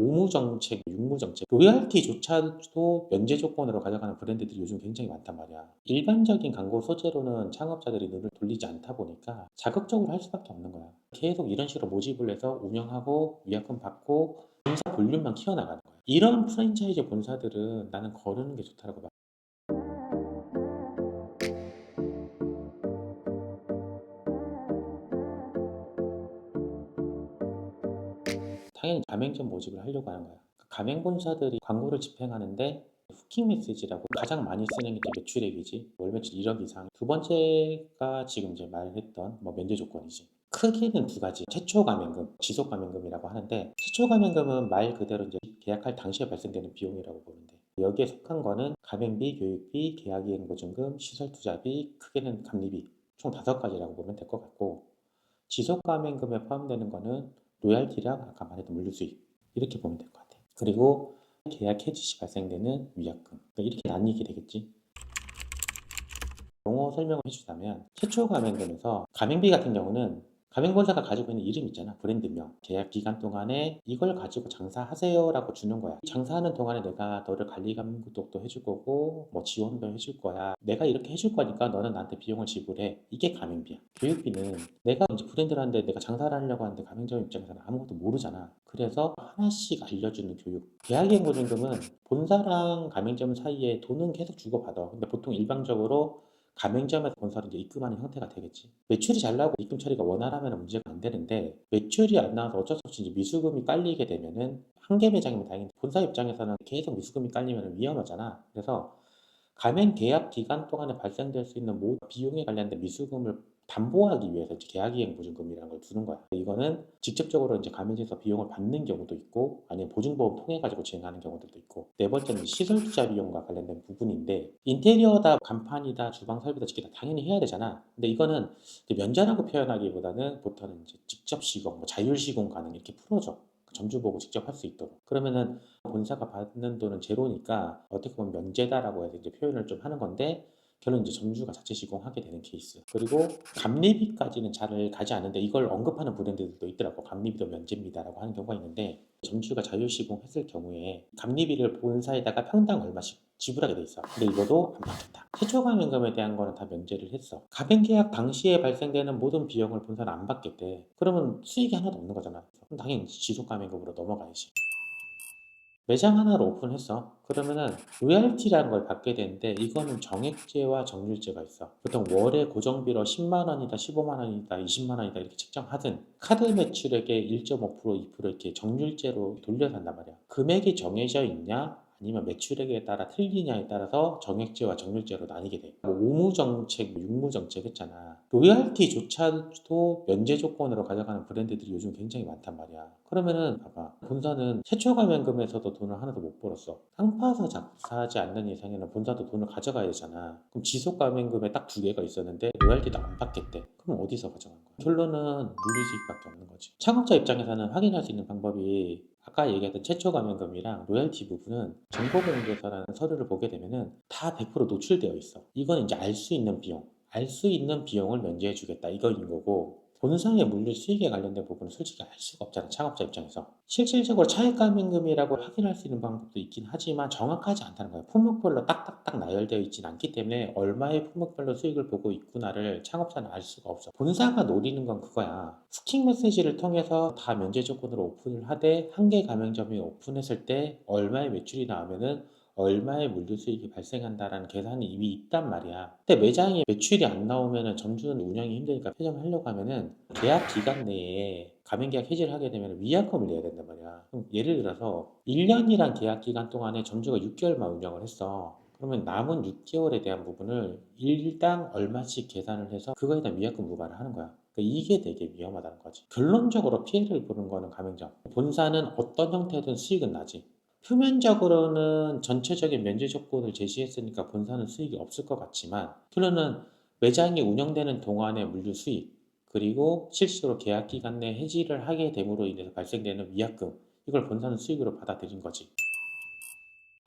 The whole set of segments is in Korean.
오무정책, 육무정책, 로열티조차도 면제 조건으로 가져가는 브랜드들이 요즘 굉장히 많단 말이야. 일반적인 광고 소재로는 창업자들이 눈을 돌리지 않다 보니까 자극적으로 할 수밖에 없는 거야. 계속 이런 식으로 모집을 해서 운영하고 위약금 받고 본사 볼륨만 키워나가는 거야. 이런 프랜차이즈 본사들은 나는 거르는 게 좋다고 봐. 당연히 가맹점 모집을 하려고 하는 거야. 가맹본사들이 광고를 집행하는데 후킹 메시지라고 가장 많이 쓰는 게 이제 매출액이지. 월 매출 1억 이상. 두 번째가 지금 이제 말했던 뭐 면제 조건이지. 크게는 두 가지. 최초 가맹금, 지속 가맹금이라고 하는데, 최초 가맹금은 말 그대로 이제 계약할 당시에 발생되는 비용이라고 보면 돼. 여기에 속한 거는 가맹비, 교육비, 계약이행 보증금, 시설 투자비, 크게는 감리비, 총 다섯 가지라고 보면 될 것 같고, 지속 가맹금에 포함되는 거는 로얄티랑 아까 말했던 물류 수익, 이렇게 보면 될 것 같아요. 그리고 계약 해지 시 발생되는 위약금, 그러니까 이렇게 나뉘게 되겠지. 용어 설명을 해주자면, 최초 가맹금에서 가맹비 같은 경우는 가맹본사가 가지고 있는 이름 있잖아. 브랜드명. 계약 기간 동안에 이걸 가지고 장사하세요 라고 주는 거야. 장사하는 동안에 내가 너를 관리감독도 해줄 거고 뭐 지원도 해줄 거야. 내가 이렇게 해줄 거니까 너는 나한테 비용을 지불해. 이게 가맹비야. 교육비는 내가 이제 브랜드를 하는데 내가 장사를 하려고 하는데 가맹점 입장에서는 아무것도 모르잖아. 그래서 하나씩 알려주는 교육. 계약이행보증금은 본사랑 가맹점 사이에 돈은 계속 주고받아. 근데 보통 일반적으로 가맹점에서 본사로 이제 입금하는 형태가 되겠지. 매출이 잘 나고 입금 처리가 원활하면 문제가 안 되는데, 매출이 안 나와서 어쩔 수 없이 이제 미수금이 깔리게 되면은, 한 개 매장이면 다행인데 본사 입장에서는 계속 미수금이 깔리면 위험하잖아. 그래서 가맹 계약 기간 동안에 발생될 수 있는 모든 비용에 관련된 미수금을 담보하기 위해서 이제 계약이행 보증금이라는 걸 두는 거야. 이거는 직접적으로 이제 가맹점에서 비용을 받는 경우도 있고, 아니면 보증보험 통해 가지고 진행하는 경우들도 있고. 네 번째는 시설 투자 비용과 관련된 부분인데, 인테리어다, 간판이다, 주방 설비다, 짓기다 당연히 해야 되잖아. 근데 이거는 이제 면제라고 표현하기보다는 보통은 이제 직접 시공, 뭐 자율 시공 가능 이렇게 풀어줘. 점주 보고 직접 할 수 있도록. 그러면은 본사가 받는 돈은 제로니까 어떻게 보면 면제다라고 해서 이제 표현을 좀 하는 건데, 결론 이제 점주가 자체 시공하게 되는 케이스. 그리고 감리비까지는 잘 가지 않는데 이걸 언급하는 브랜드들도 있더라고. 감리비도 면제입니다라고 하는 경우가 있는데, 점주가 자율 시공했을 경우에 감리비를 본사에다가 평당 얼마씩 지불하게 돼 있어. 근데 이거도 안 받겠다. 최초 가맹금에 대한 거는 다 면제를 했어. 가맹 계약 당시에 발생되는 모든 비용을 본사는 안 받겠대. 그러면 수익이 하나도 없는 거잖아. 그럼 당연히 지속 가맹금으로 넘어가야지. 매장 하나를 오픈했어. 그러면은 로얄티라는 걸 받게 되는데, 이거는 정액제와 정률제가 있어. 보통 월에 고정비로 10만 원이다, 15만 원이다, 20만 원이다 이렇게 책정하든, 카드 매출액의 1.5%, 2% 이렇게 정률제로 돌려서 한단 말이야. 금액이 정해져 있냐? 아니면 매출액에 따라 틀리냐에 따라서 정액제와 정률제로 나뉘게 돼. 뭐 오무정책, 육무정책 했잖아. 로열티조차도 면제 조건으로 가져가는 브랜드들이 요즘 굉장히 많단 말이야. 그러면은 봐봐. 본사는 최초 가맹금에서도 돈을 하나도 못 벌었어. 상파사 작사하지 않는 이상에는 본사도 돈을 가져가야 되잖아. 그럼 지속 가맹금에 딱 두 개가 있었는데 로열티도 안 받겠대. 그럼 어디서 가져간 거야? 결론은 물리수익밖에 없는 거지. 창업자 입장에서는 확인할 수 있는 방법이, 아까 얘기했던 최초 가맹금이랑 로열티 부분은 정보공개서라는 서류를 보게 되면은 다 100% 노출되어 있어. 이건 이제 알 수 있는 비용. 알 수 있는 비용을 면제해 주겠다 이거인 거고, 본사의 물류 수익에 관련된 부분은 솔직히 알 수가 없잖아, 창업자 입장에서. 실질적으로 차액가맹금이라고 확인할 수 있는 방법도 있긴 하지만 정확하지 않다는 거예요. 품목별로 딱딱딱 나열되어 있진 않기 때문에 얼마의 품목별로 수익을 보고 있구나를 창업자는 알 수가 없어. 본사가 노리는 건 그거야. 후킹 메시지를 통해서 다 면제 조건으로 오픈을 하되, 한 개 가맹점이 오픈했을 때 얼마의 매출이 나오면은 얼마의 물류 수익이 발생한다라는 계산이 이미 있단 말이야. 근데 매장에 매출이 안 나오면은 점주는 운영이 힘드니까 폐점을 하려고 하면은 계약 기간 내에 가맹 계약 해지를 하게 되면 위약금을 내야 된단 말이야. 그럼 예를 들어서 1년이란 계약 기간 동안에 점주가 6개월만 운영을 했어. 그러면 남은 6개월에 대한 부분을 일당 얼마씩 계산을 해서 그거에 대한 위약금 부과를 하는 거야. 그러니까 이게 되게 위험하다는 거지. 결론적으로 피해를 보는 거는 가맹점. 본사는 어떤 형태든 수익은 나지. 표면적으로는 전체적인 면제 조건을 제시했으니까 본사는 수익이 없을 것 같지만, 결론은 매장이 운영되는 동안의 물류 수익, 그리고 실시로 계약 기간 내 해지를 하게 됨으로 인해서 발생되는 위약금, 이걸 본사는 수익으로 받아들인 거지.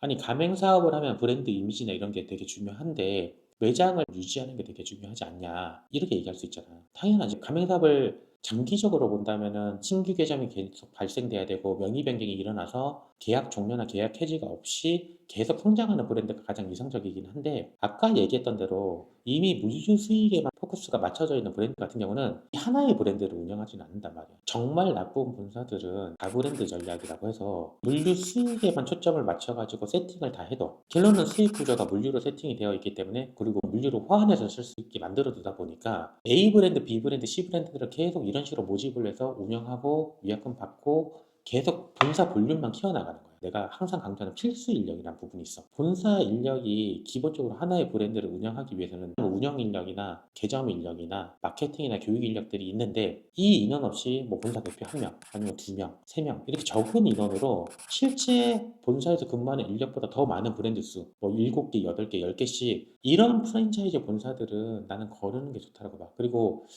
아니, 가맹 사업을 하면 브랜드 이미지나 이런 게 되게 중요한데 매장을 유지하는 게 되게 중요하지 않냐, 이렇게 얘기할 수 있잖아. 당연하지. 가맹 사업을 장기적으로 본다면은 신규 계정이 계속 발생돼야 되고 명의 변경이 일어나서 계약 종료나 계약 해지가 없이 계속 성장하는 브랜드가 가장 이상적이긴 한데, 아까 얘기했던 대로 이미 물류 수익에만 포커스가 맞춰져 있는 브랜드 같은 경우는 하나의 브랜드를 운영하지는 않는단 말이야. 정말 나쁜 본사들은 다브랜드 전략이라고 해서 물류 수익에만 초점을 맞춰가지고 세팅을 다 해도 결론은 수익 구조가 물류로 세팅이 되어 있기 때문에, 그리고 물류로 호환해서 쓸 수 있게 만들어 두다 보니까 A 브랜드, B 브랜드, C 브랜드들을 계속 이런 식으로 모집을 해서 운영하고 위약금 받고 계속 본사 볼륨만 키워나가는 거야. 내가 항상 강조하는 필수 인력이라는 부분이 있어. 본사 인력이 기본적으로 하나의 브랜드를 운영하기 위해서는 운영 인력이나 개점 인력이나 마케팅이나 교육 인력들이 있는데, 이 인원 없이 뭐 본사 대표 1명 아니면 2명, 3명 이렇게 적은 인원으로 실제 본사에서 근무하는 인력보다 더 많은 브랜드 수, 뭐 7개, 8개, 10개씩 이런 프랜차이즈 본사들은 나는 거르는 게 좋다고 봐. 그리고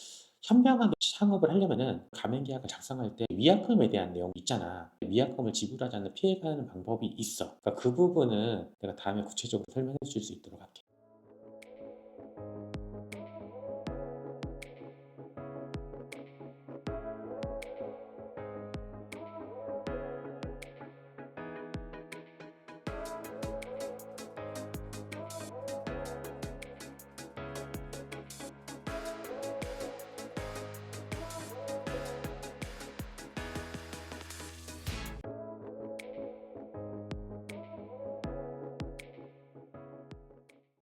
현명하게 창업을 하려면은 가맹 계약을 작성할 때 위약금에 대한 내용 있잖아. 위약금을 지불하지 않는 피해가는 방법이 있어. 그러니까 그 부분은 내가 다음에 구체적으로 설명해 줄 수 있도록 할게.